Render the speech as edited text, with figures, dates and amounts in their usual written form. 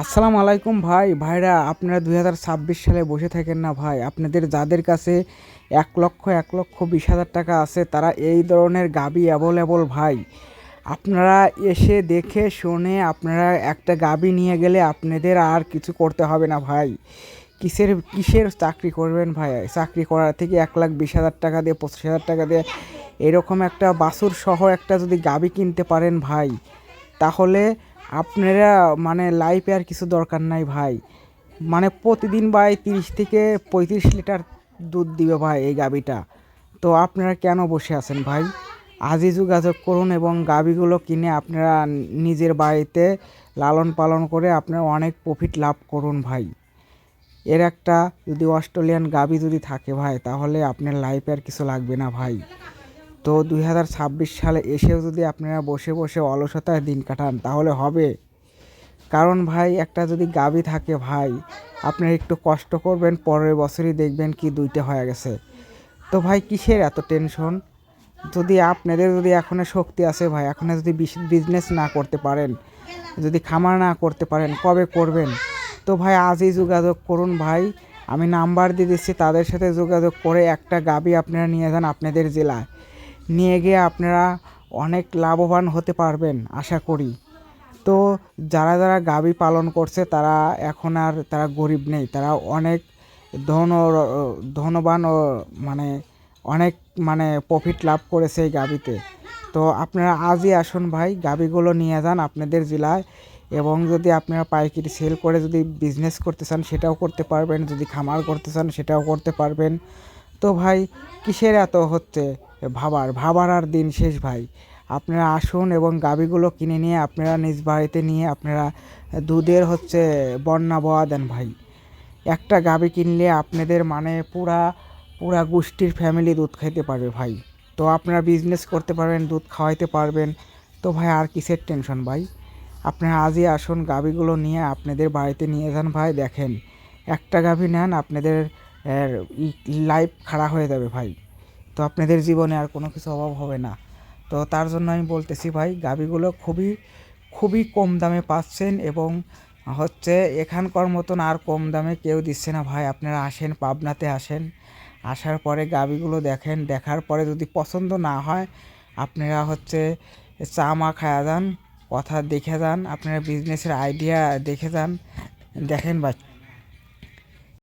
আসসালামু আলাইকুম ভাইরা আপনারা 2026 সালে বসে থাকেন না ভাই। আপনাদের যাদের কাছে 1,20,000 টাকা আছে তারা এই ধরনের গাভী অ্যাভেলেবল ভাই। আপনারা এসে দেখে শুনে আপনারা একটা গাভী নিয়ে গেলে আপনাদের আর কিছু করতে হবে না ভাই। কিসের কিসের চাকরি করবেন ভাই? চাকরি করার থেকে 1,20,000 টাকা দিয়ে 25,000 টাকা দিয়ে এরকম একটা বাছুর সহ একটা যদি গাভী কিনতে পারেন ভাই, তাহলে আপনারা মানে লাইফে আর কিছু দরকার নাই ভাই। মানে প্রতিদিন ভাই 30 থেকে 35 লিটার দুধ দিবে ভাই এই গাভীটা। তো আপনারা কেন বসে আছেন ভাই? আজই যোগাযোগ করুন এবং গাভীগুলো কিনে আপনারা নিজের বাড়িতে লালন পালন করে আপনারা অনেক প্রফিট লাভ করুন ভাই। এর একটা যদি অস্ট্রেলিয়ান গাভী যদি থাকে ভাই, তাহলে আপনার লাইফে আর কিছু লাগবে না ভাই। তো 2026 সালে এসেও যদি আপনারা বসে বসে অলসতায় দিন কাটান তাহলে হবে? কারণ ভাই একটা যদি গাভী থাকে ভাই, আপনারা একটু কষ্ট করবেন, পরের বছরই দেখবেন কি দুইটা হয়ে গেছে। তো ভাই কিসের এত টেনশন? যদি আপনাদের যদি এখনও শক্তি আছে ভাই, এখনও যদি বিজনেস না করতে পারেন, যদি খামার না করতে পারেন, কবে করবেন? তো ভাই আজই যোগাযোগ করুন ভাই। আমি নাম্বার দিয়ে দিচ্ছি, তাদের সাথে যোগাযোগ করে একটা গাভী আপনারা নিয়ে যান আপনাদের জেলায়। নিয়ে গিয়ে আপনারা অনেক লাভবান হতে পারবেন আশা করি। তো যারা যারা গাভী পালন করছে তারা এখন আর তারা গরিব নেই, তারা অনেক ধন ধনবান ও মানে অনেক প্রফিট লাভ করেছে এই গাভীতে। তো আপনারা আজই আসুন ভাই, গাভীগুলো নিয়ে যান আপনাদের জেলায়। এবং যদি আপনারা পাইকারি সেল করে যদি বিজনেস করতে চান সেটাও করতে পারবেন, যদি খামার করতে চান সেটাও করতে পারবেন। তো ভাই কিসের এত হচ্ছে ভাবার আর দিন শেষ ভাই। আপনারা আসুন এবং গাভীগুলো কিনে নিয়ে আপনারা নিজ বাড়িতে নিয়ে আপনারা দুধের বন্যা বওয়া দেন ভাই। একটা গাভী কিনলে আপনাদের পুরা পুরা গোষ্ঠীর ফ্যামিলি দুধ খাইতে পারবে ভাই। তো আপনারা বিজনেস করতে পারবেন, দুধ খাওয়াইতে পারবেন। তো ভাই আর কিসের টেনশন ভাই? আপনারা আজই আসুন, গাভীগুলো নিয়ে আপনাদের বাড়িতে নিয়ে যান ভাই। দেখেন একটা গাভী নেন, আপনাদের লাইফ খাড়া হয়ে যাবে ভাই। তো আপনাদের জীবনে আর কোনো কিছু অভাব হবে না। তো তার জন্য আমি বলতেছি ভাই, গাভীগুলো খুবই খুবই কম দামে পাচ্ছেন এবং এখানকার মতন আর কম দামে কেউ দিচ্ছে না ভাই। আপনারা আসেন, পাবনাতে আসেন, আসার পরে গাভীগুলো দেখেন, দেখার পরে যদি পছন্দ না হয় আপনারা চা মা খায়া যান, কথা দেখে যান, আপনারা বিজনেসের আইডিয়া দেখে যান। দেখেন ভাই